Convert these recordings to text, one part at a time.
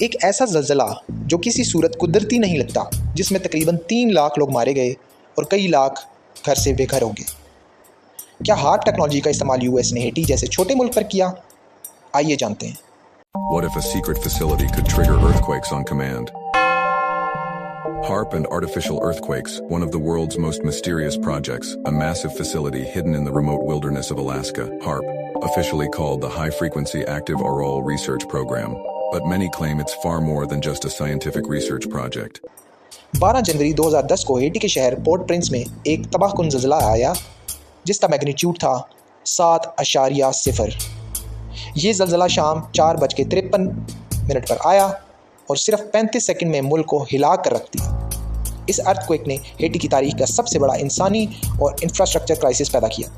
एक ऐसा ज़लज़ला जो किसी सूरत कुदरती नहीं लगता, जिसमें तकरीबन 3 लाख लोग मारे गए और कई लाख घर से बेघर हो गए। क्या हार्प टेक्नोलॉजी का इस्तेमाल यूएस ने हेटी जैसे छोटे मुल्क पर किया? आइए जानते हैं। What if a secret facility could trigger earthquakes on command? HARP and artificial earthquakes, one of the world's most mysterious projects, a massive facility hidden in the remote wilderness of Alaska. HARP, officially called the High Frequency Active Auroral Research Program, but many claim it's far more than just a scientific research project. 12 जनवरी 2010 को Hattie के शहर port Prince में एक तबाहकुन ज़लज़ला आया जिसका magnitude था 7.0। ये ज़लज़ला शाम 4:53 पर आया और सिर्फ 35 सेकंड में मुल्क को हिला कर रख दिया। इस अर्थक्वेक ने हेटी की तारीख का सबसे बड़ा इंसानी और इंफ्रास्ट्रक्चर क्राइसिस पैदा किया।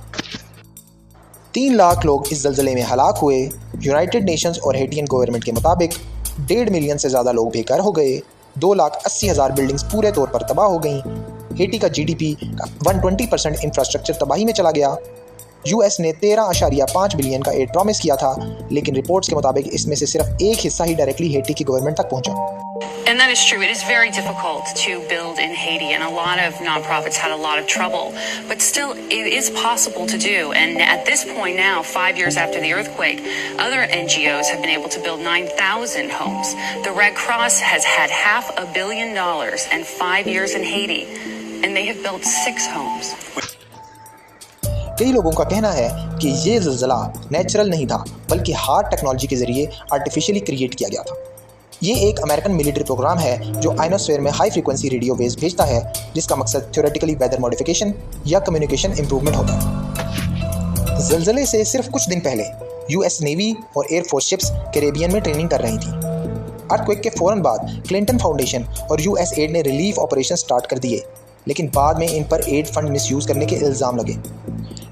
3 लाख लोग इस ज़लज़ले में हलाक हुए। यूनाइटेड नेशंस और हेटियन गवर्नमेंट के मुताबिक 1.5 मिलियन से ज़्यादा लोग बेघर हो गए। 2,80,000 बिल्डिंग्स पूरे तौर पर तबाह हो गईं। हेटी का जीडीपी का 120% इंफ्रास्ट्रक्चर तबाही में चला गया। यूएस ने 13.5 बिलियन का एड प्रॉमिस किया था, लेकिन रिपोर्ट्स के मुताबिक इसमें से सिर्फ एक हिस्सा ही डायरेक्टली हेटी की गवर्नमेंट तक पहुंचा। And that is true. It is very difficult to build in Haiti, and a lot of nonprofits had a lot of trouble. But still, it is possible to do. And at this point now, 5 years after the earthquake, other NGOs have been able to build 9,000 homes. The Red Cross has had $500 million and 5 years in Haiti, and they have built 6 homes. कई लोगों का कहना है कि ये ज़लज़ला natural नहीं था, बल्कि हार्प टेक्नोलॉजी के ज़रिए आर्टिफिशियली क्रिएट किया गया था। ये एक अमेरिकन मिलिट्री प्रोग्राम है जो आयनोस्फीयर में हाई फ्रीक्वेंसी रेडियो वेव्स भेजता है, जिसका मकसद थ्योरेटिकली वेदर मॉडिफिकेशन या कम्युनिकेशन इंप्रूवमेंट होता है। ज़लज़ले से सिर्फ कुछ दिन पहले यूएस नेवी और एयरफोर्स शिप्स कैरेबियन में ट्रेनिंग कर रही थी। अर्थक्वेक के फ़ौरन बाद क्लिंटन फाउंडेशन और यूएस एड ने रिलीफ ऑपरेशन स्टार्ट कर दिए, लेकिन बाद में इन पर एड फंड मिसयूज़ करने के इल्ज़ाम लगे।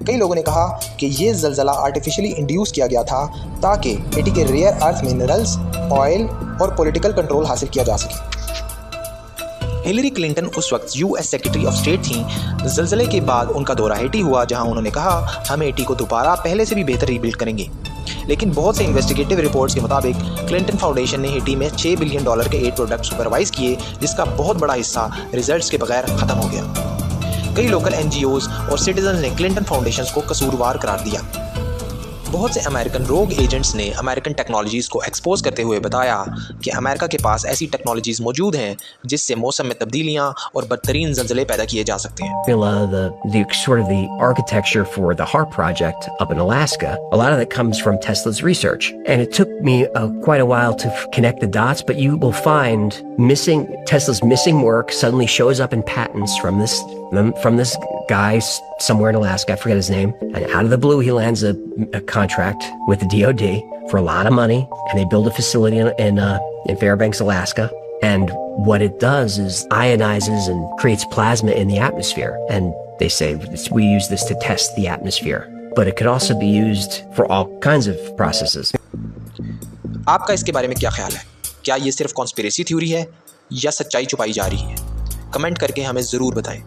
कई लोगों ने कहा कि ये ज़लज़ला आर्टिफिशियली इंड्यूस किया गया था ताकि हेटी के रेयर अर्थ मिनरल्स, ऑयल और पॉलिटिकल कंट्रोल हासिल किया जा सके। हिलरी क्लिंटन उस वक्त यूएस सेक्रेटरी ऑफ स्टेट थीं। ज़लज़ले के बाद उनका दौरा हेटी हुआ, जहां उन्होंने कहा हम हेटी को दोबारा पहले से भी बेहतर रीबिल्ड करेंगे। लेकिन बहुत से इन्वेस्टिगेटिव रिपोर्ट्स के मुताबिक क्लिंटन फाउंडेशन ने हेटी में $6 बिलियन के एड प्रोडक्ट सुपरवाइज किए, जिसका बहुत बड़ा हिस्सा रिजल्ट्स के बगैर ख़त्म हो गया। कई लोकल एनजीओज और सिटीजन ने क्लिंटन फाउंडेशन को कसूरवार करार दिया। बहुत से अमेरिकन रोग एजेंट्स ने अमेरिकन टेक्नोलॉजीज़ को एक्सपोज करते हुए बताया कि अमेरिका के पास ऐसी टेक्नोलॉजीज़ मौजूद हैं जिससे मौसम में तब्दीलियाँ और बदतरीन ज़लज़ले पैदा किए जा सकते हैं। The architecture for the HARP project up in Alaska, a lot of it comes from Tesla's research. And it took me quite a while to connect the dots, but you will find Tesla's missing work suddenly shows up in patents from this guy somewhere in Alaska, I forget his name, and out of the blue he lands a contract with the DoD for a lot of money, and they build a facility in Fairbanks, Alaska. And what it does is ionizes and creates plasma in the atmosphere. And they say we use this to test the atmosphere, but it could also be used for all kinds of processes. आपका इसके बारे में क्या ख्याल है? क्या ये सिर्फ कॉन्स्पिरेसी थ्योरी है या सच्चाई छुपाई जा रही है? कमेंट करके हमें ज़रूर बताएं।